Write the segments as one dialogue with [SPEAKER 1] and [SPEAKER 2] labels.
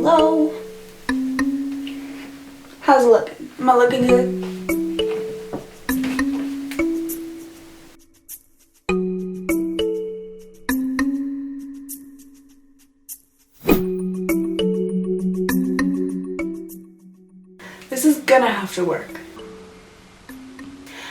[SPEAKER 1] Hello? How's it looking? Am I looking good? This is gonna have to work.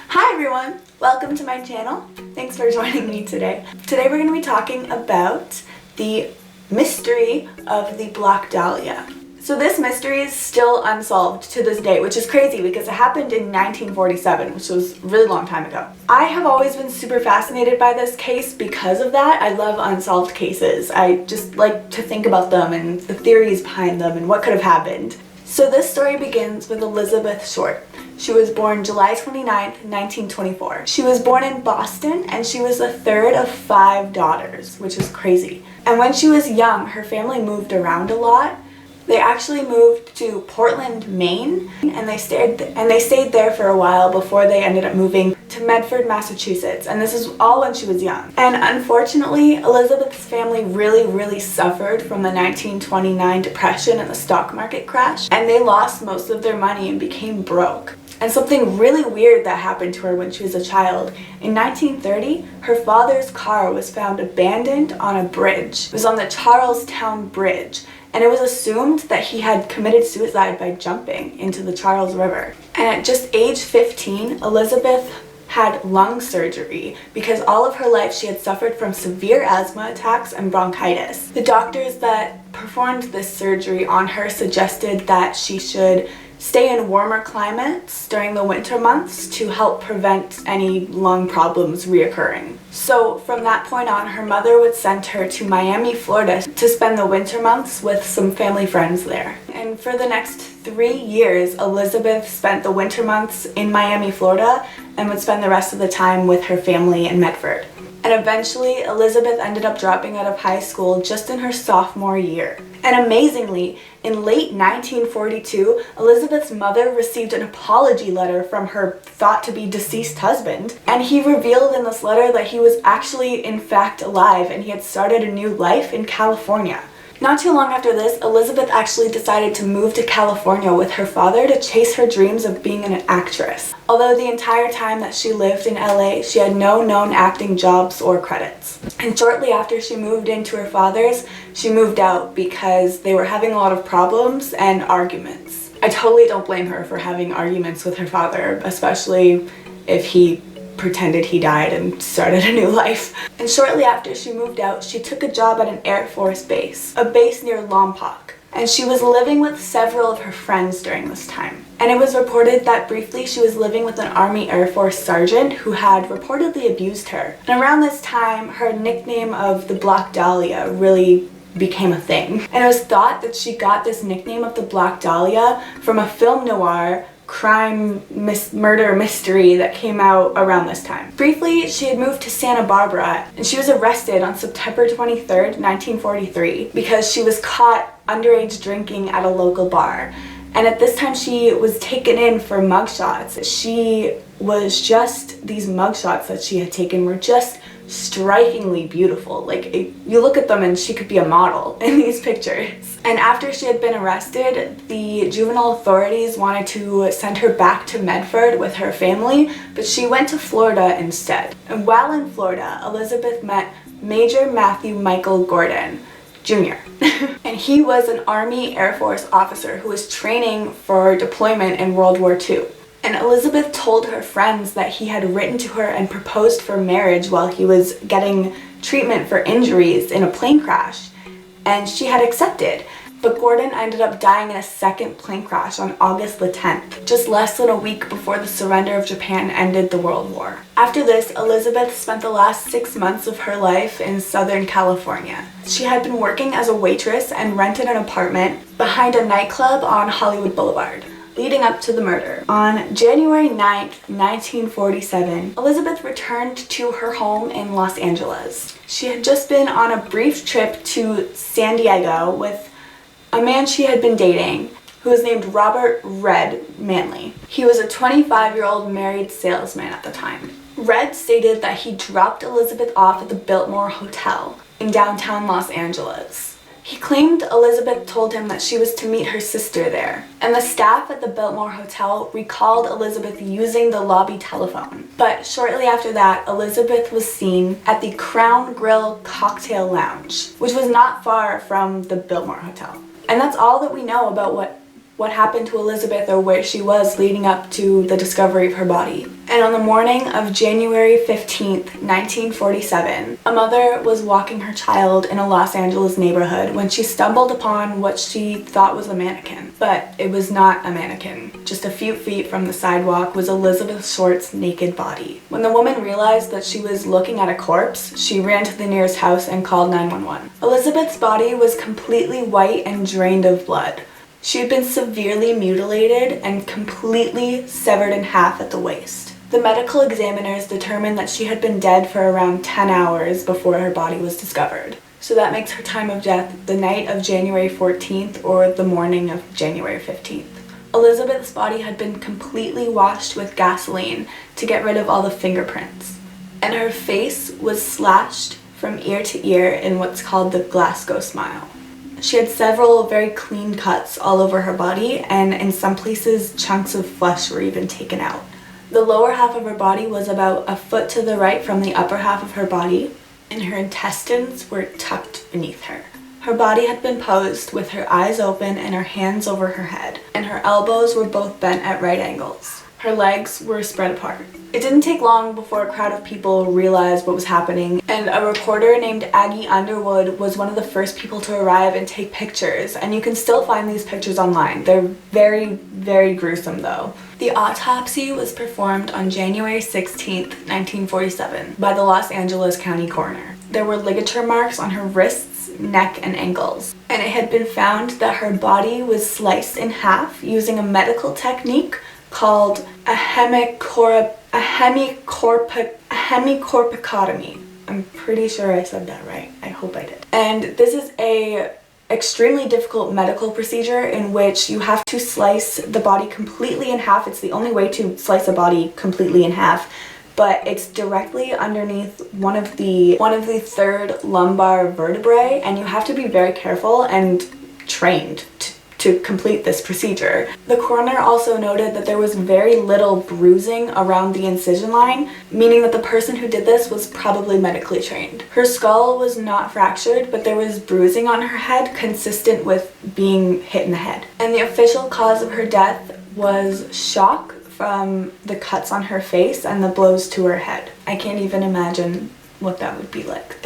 [SPEAKER 1] Hi everyone! Welcome to my channel. Thanks for joining me today. Today we're going to be talking about the mystery of the Black Dahlia. So this mystery is still unsolved to this day, which is crazy because it happened in 1947, which was a really long time ago. I have always been super fascinated by this case because of that. I love unsolved cases. I just like to think about them and the theories behind them and what could have happened. So this story begins with Elizabeth Short. She was born July 29th, 1924. She was born in Boston and she was the third of 5 daughters, which is crazy. And when she was young, her family moved around a lot. They actually moved to Portland, Maine, and they stayed there for a while before they ended up moving to Medford, Massachusetts. And this is all when she was young. And unfortunately, Elizabeth's family really suffered from the 1929 depression and the stock market crash, and they lost most of their money and became broke. And something really weird that happened to her when she was a child. In 1930, her father's car was found abandoned on a bridge. It was on the Charlestown Bridge, and it was assumed that he had committed suicide by jumping into the Charles River. And at just age 15, Elizabeth had lung surgery because all of her life she had suffered from severe asthma attacks and bronchitis. The doctors that performed this surgery on her suggested that she should stay in warmer climates during the winter months to help prevent any lung problems reoccurring. So from that point on, her mother would send her to Miami, Florida to spend the winter months with some family friends there. And for the next 3 years, Elizabeth spent the winter months in Miami, Florida, and would spend the rest of the time with her family in Medford. And eventually, Elizabeth ended up dropping out of high school just in her sophomore year. And amazingly, in late 1942, Elizabeth's mother received an apology letter from her thought-to-be deceased husband, and he revealed in this letter that he was actually, in fact, alive, and he had started a new life in California. Not too long after this, Elizabeth actually decided to move to California with her father to chase her dreams of being an actress. Although the entire time that she lived in LA, she had no known acting jobs or credits. And shortly after she moved into her father's, she moved out because they were having a lot of problems and arguments. I totally don't blame her for having arguments with her father, especially if he pretended he died and started a new life. And shortly after she moved out, she took a job at an Air Force base, a base near Lompoc. And she was living with several of her friends during this time. And it was reported that briefly she was living with an Army Air Force sergeant who had reportedly abused her. And around this time, her nickname of the Black Dahlia really became a thing. And it was thought that she got this nickname of the Black Dahlia from a film noir crime murder mystery that came out around this time. Briefly, she had moved to Santa Barbara and she was arrested on September 23rd, 1943 because she was caught underage drinking at a local bar. And at this time she was taken in for mugshots. These mugshots that she had taken were just strikingly beautiful. Like, you look at them and she could be a model in these pictures. And after she had been arrested, the juvenile authorities wanted to send her back to Medford with her family, but she went to Florida instead. And while in Florida, Elizabeth met Major Matthew Michael Gordon, Jr. And he was an Army Air Force officer who was training for deployment in World War II. And Elizabeth told her friends that he had written to her and proposed for marriage while he was getting treatment for injuries in a plane crash, and she had accepted. But Gordon ended up dying in a second plane crash on August the 10th, just less than a week before the surrender of Japan ended the World War. After this, Elizabeth spent the last 6 months of her life in Southern California. She had been working as a waitress and rented an apartment behind a nightclub on Hollywood Boulevard, leading up to the murder. On January 9th, 1947, Elizabeth returned to her home in Los Angeles. She had just been on a brief trip to San Diego with a man she had been dating who was named Robert "Red" Manley. He was a 25-year-old married salesman at the time. Red stated that he dropped Elizabeth off at the Biltmore Hotel in downtown Los Angeles. He claimed Elizabeth told him that she was to meet her sister there, and the staff at the Biltmore Hotel recalled Elizabeth using the lobby telephone. But shortly after that, Elizabeth was seen at the Crown Grill Cocktail Lounge, which was not far from the Biltmore Hotel. And that's all that we know about what happened to Elizabeth or where she was leading up to the discovery of her body. And on the morning of January 15th, 1947, a mother was walking her child in a Los Angeles neighborhood when she stumbled upon what she thought was a mannequin. But it was not a mannequin. Just a few feet from the sidewalk was Elizabeth Short's naked body. When the woman realized that she was looking at a corpse, she ran to the nearest house and called 911. Elizabeth's body was completely white and drained of blood. She had been severely mutilated and completely severed in half at the waist. The medical examiners determined that she had been dead for around 10 hours before her body was discovered. So that makes her time of death the night of January 14th or the morning of January 15th. Elizabeth's body had been completely washed with gasoline to get rid of all the fingerprints. And her face was slashed from ear to ear in what's called the Glasgow smile. She had several very clean cuts all over her body, and in some places chunks of flesh were even taken out. The lower half of her body was about a foot to the right from the upper half of her body, and her intestines were tucked beneath her. Her body had been posed with her eyes open and her hands over her head, and her elbows were both bent at right angles. Her legs were spread apart. It didn't take long before a crowd of people realized what was happening, and a reporter named Aggie Underwood was one of the first people to arrive and take pictures, and you can still find these pictures online. They're very, very gruesome though. The autopsy was performed on January 16th, 1947 by the Los Angeles County Coroner. There were ligature marks on her wrists, neck, and ankles, and it had been found that her body was sliced in half using a medical technique called a hemicorpicotomy. I'm pretty sure I said that right. I hope I did. And this is a extremely difficult medical procedure in which you have to slice the body completely in half. It's the only way to slice a body completely in half, but it's directly underneath one of the third lumbar vertebrae, and you have to be very careful and trained to complete this procedure. The coroner also noted that there was very little bruising around the incision line, meaning that the person who did this was probably medically trained. Her skull was not fractured, but there was bruising on her head consistent with being hit in the head. And the official cause of her death was shock from the cuts on her face and the blows to her head. I can't even imagine what that would be like.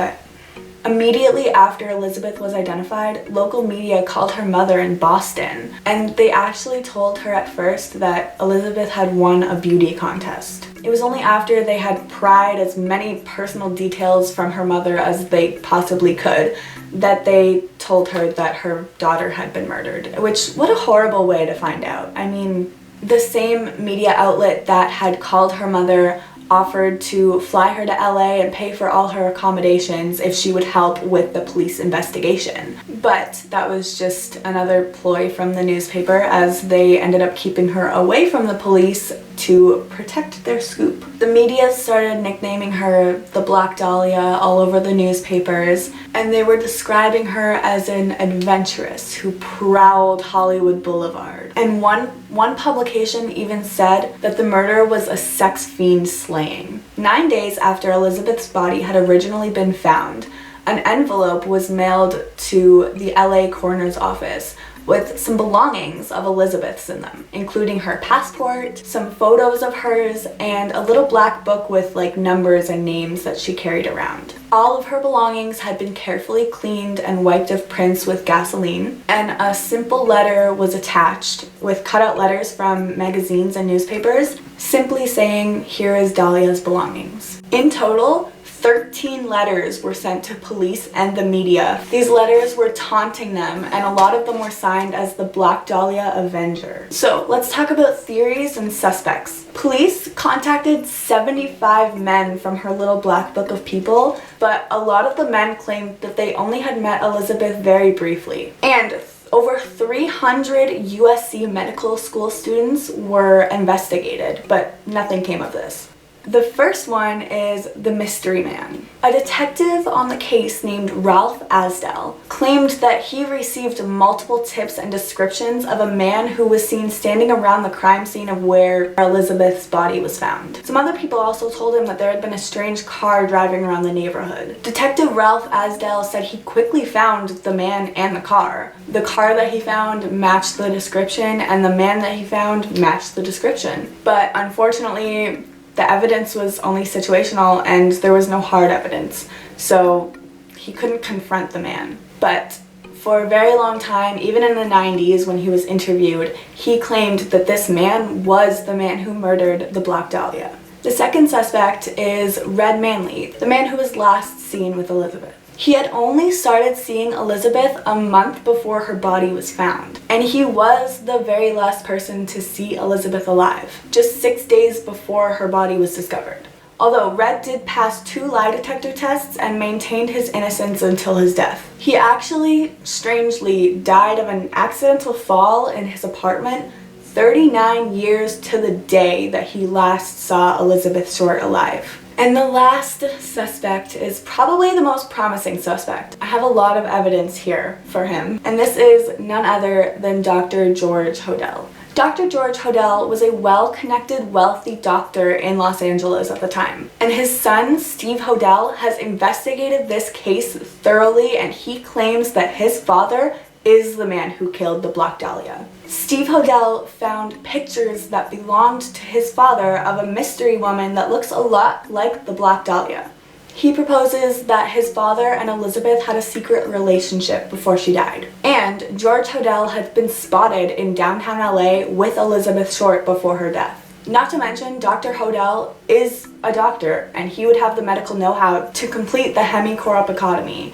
[SPEAKER 1] Immediately after Elizabeth was identified, local media called her mother in Boston, and they actually told her at first that Elizabeth had won a beauty contest. It was only after they had pried as many personal details from her mother as they possibly could that they told her that her daughter had been murdered, which, what a horrible way to find out. I mean, the same media outlet that had called her mother offered to fly her to LA and pay for all her accommodations if she would help with the police investigation. But that was just another ploy from the newspaper, as they ended up keeping her away from the police to protect their scoop. The media started nicknaming her the Black Dahlia all over the newspapers, and they were describing her as an adventuress who prowled Hollywood Boulevard. And one publication even said that the murder was a sex fiend slaying. 9 days after Elizabeth's body had originally been found, an envelope was mailed to the LA coroner's office with some belongings of Elizabeth's in them, including her passport, some photos of hers, and a little black book with like numbers and names that she carried around. All of her belongings had been carefully cleaned and wiped of prints with gasoline, and a simple letter was attached with cutout letters from magazines and newspapers, simply saying, "Here is Dahlia's belongings." In total, 13 letters were sent to police and the media. These letters were taunting them, and a lot of them were signed as the Black Dahlia Avenger. So let's talk about theories and suspects. Police contacted 75 men from her little black book of people, but a lot of the men claimed that they only had met Elizabeth very briefly. And over 300 USC medical school students were investigated, but nothing came of this. The first one is the mystery man. A detective on the case named Ralph Asdell claimed that he received multiple tips and descriptions of a man who was seen standing around the crime scene of where Elizabeth's body was found. Some other people also told him that there had been a strange car driving around the neighborhood. Detective Ralph Asdell said he quickly found the man and the car. The car that he found matched the description, and the man that he found matched the description. But unfortunately, the evidence was only situational and there was no hard evidence, so he couldn't confront the man. But for a very long time, even in the 90s when he was interviewed, he claimed that this man was the man who murdered the Black Dahlia. The second suspect is Red Manley, the man who was last seen with Elizabeth. He had only started seeing Elizabeth a month before her body was found, and he was the very last person to see Elizabeth alive, just 6 days before her body was discovered. Although Red did pass 2 lie detector tests and maintained his innocence until his death. He actually, strangely, died of an accidental fall in his apartment 39 years to the day that he last saw Elizabeth Short alive. And the last suspect is probably the most promising suspect. I have a lot of evidence here for him, and this is none other than Dr. George Hodel. Dr. George Hodel was a well-connected, wealthy doctor in Los Angeles at the time, and his son, Steve Hodel, has investigated this case thoroughly, and he claims that his father is the man who killed the Black Dahlia. Steve Hodel found pictures that belonged to his father of a mystery woman that looks a lot like the Black Dahlia. He proposes that his father and Elizabeth had a secret relationship before she died. And George Hodel had been spotted in downtown LA with Elizabeth Short before her death. Not to mention, Dr. Hodel is a doctor, and he would have the medical know-how to complete the hemicorapicotomy.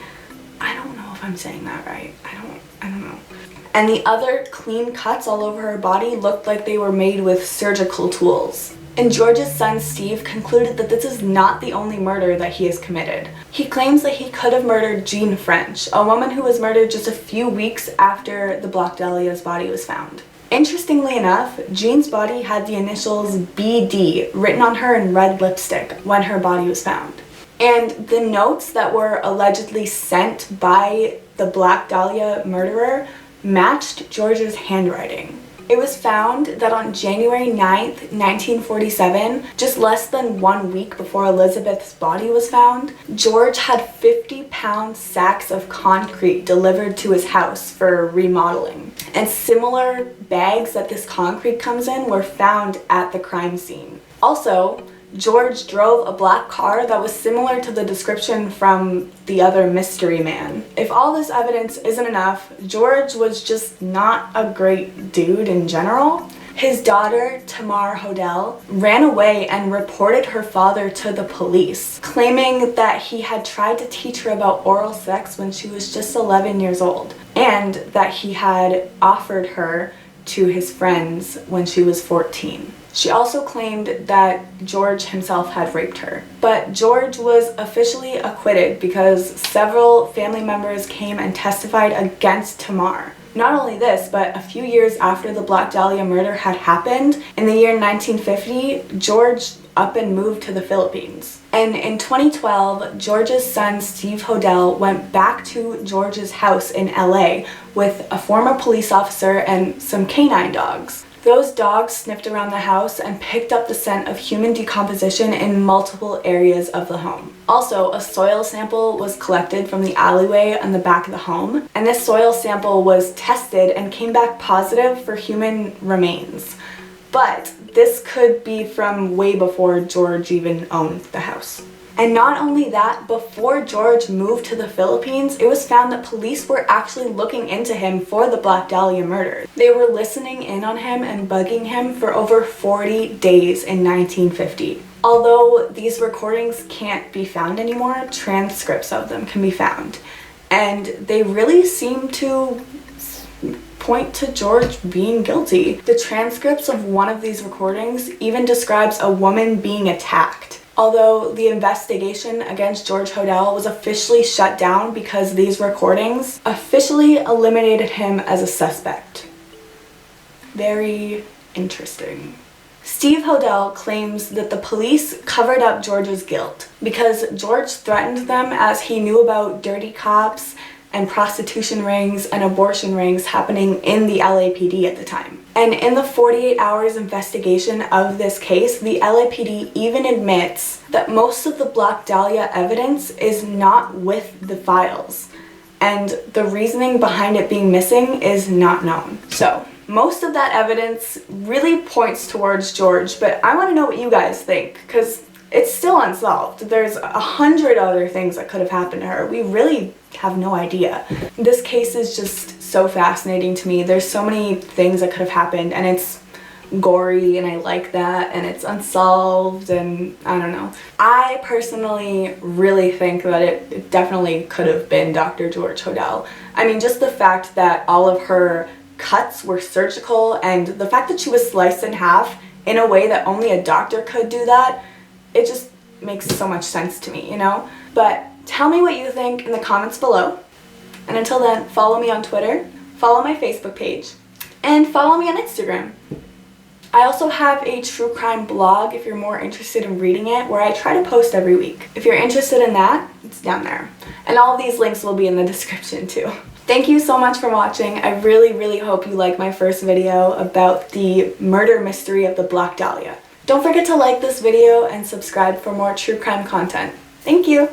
[SPEAKER 1] I don't know if I'm saying that right. I don't know. And the other clean cuts all over her body looked like they were made with surgical tools. And George's son Steve concluded that this is not the only murder that he has committed. He claims that he could have murdered Jean French, a woman who was murdered just a few weeks after the Black Dahlia's body was found. Interestingly enough, Jean's body had the initials BD written on her in red lipstick when her body was found. And the notes that were allegedly sent by the Black Dahlia murderer matched George's handwriting. It was found that on January 9th, 1947, just less than 1 week before Elizabeth's body was found, George had 50-pound sacks of concrete delivered to his house for remodeling. And similar bags that this concrete comes in were found at the crime scene. Also, George drove a black car that was similar to the description from the other mystery man. If all this evidence isn't enough, George was just not a great dude in general. His daughter, Tamar Hodel, ran away and reported her father to the police, claiming that he had tried to teach her about oral sex when she was just 11 years old, and that he had offered her to his friends when she was 14. She also claimed that George himself had raped her. But George was officially acquitted because several family members came and testified against Tamar. Not only this, but a few years after the Black Dahlia murder had happened, in the year 1950, George up and moved to the Philippines. And in 2012, George's son Steve Hodel went back to George's house in LA with a former police officer and some canine dogs. Those dogs sniffed around the house and picked up the scent of human decomposition in multiple areas of the home. Also, a soil sample was collected from the alleyway on the back of the home, and this soil sample was tested and came back positive for human remains. But this could be from way before George even owned the house. And not only that, before George moved to the Philippines, it was found that police were actually looking into him for the Black Dahlia murder. They were listening in on him and bugging him for over 40 days in 1950. Although these recordings can't be found anymore, transcripts of them can be found. And they really seem to point to George being guilty. The transcripts of one of these recordings even describes a woman being attacked. Although the investigation against George Hodel was officially shut down because these recordings officially eliminated him as a suspect. Very interesting. Steve Hodel claims that the police covered up George's guilt because George threatened them as he knew about dirty cops and prostitution rings and abortion rings happening in the LAPD at the time. And in the 48 hours investigation of this case, the LAPD even admits that most of the Black Dahlia evidence is not with the files, and the reasoning behind it being missing is not known. So, most of that evidence really points towards George, but I want to know what you guys think, because it's still unsolved. There's 100 other things that could have happened to her. We really have no idea. This case is just so fascinating to me. There's so many things that could have happened, and it's gory, and I like that, and it's unsolved, and I don't know. I personally really think that it definitely could have been Dr. George Hodel. I mean, just the fact that all of her cuts were surgical, and the fact that she was sliced in half in a way that only a doctor could do that, it just makes so much sense to me, you know? But tell me what you think in the comments below. And until then, follow me on Twitter, follow my Facebook page, and follow me on Instagram. I also have a true crime blog if you're more interested in reading it, where I try to post every week. If you're interested in that, it's down there. And all of these links will be in the description too. Thank you so much for watching. I really hope you like my first video about the murder mystery of the Black Dahlia. Don't forget to like this video and subscribe for more true crime content. Thank you!